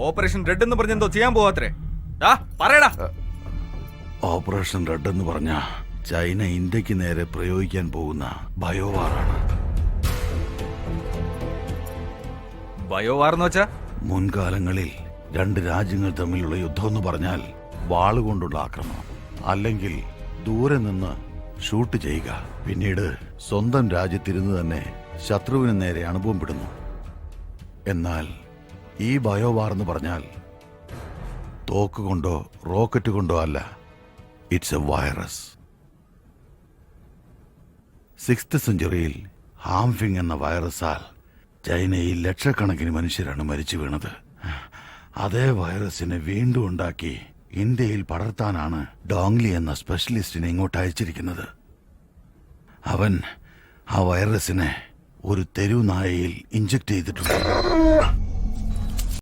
Operation red എന്ന് പറഞ്ഞെന്തോ ചെയ്യാൻ പോവാത്രേ. പറയടാ. ഓപ്പറേഷൻ റെഡ് എന്ന് പറഞ്ഞ ചൈന ഇന്ത്യക്ക് നേരെ പ്രയോഗിക്കാൻ പോകുന്ന ബയോവാറാണ്. ബയോവാർ എന്ന് വെച്ചാ മുൻകാലങ്ങളിൽ രണ്ട് രാജ്യങ്ങൾ തമ്മിലുള്ള യുദ്ധം എന്ന് പറഞ്ഞാൽ വാളുകൊണ്ടുള്ള ആക്രമണം, അല്ലെങ്കിൽ ദൂരെ നിന്ന് ഷൂട്ട് ചെയ്യുക, പിന്നീട് സ്വന്തം രാജ്യത്തിരുന്ന് തന്നെ ശത്രുവിന് നേരെ അണുബോംബിടുന്നു. എന്നാൽ ഈ ബയോവാർ എന്ന് പറഞ്ഞാൽ തോക്ക് കൊണ്ടോ റോക്കറ്റ് കൊണ്ടോ അല്ല, ഇറ്റ്സ് എ വൈറസ്. 6th സെഞ്ചുറിയിൽ ഹാംഫിങ് എന്ന വൈറസാൽ ചൈനയിൽ ലക്ഷക്കണക്കിന് മനുഷ്യരാണ് മരിച്ചു വീണത്. അതേ വൈറസിനെ വീണ്ടും ഉണ്ടാക്കി ഇന്ത്യയിൽ പടർത്താനാണ് ഡോങ്ലി എന്ന സ്പെഷ്യലിസ്റ്റിനെ ഇങ്ങോട്ട് അയച്ചിരിക്കുന്നത്. അവൻ ആ വൈറസിനെ ഒരു തെരുവ് നായയിൽ ഇഞ്ചക്ട് ചെയ്തിട്ടുണ്ട്.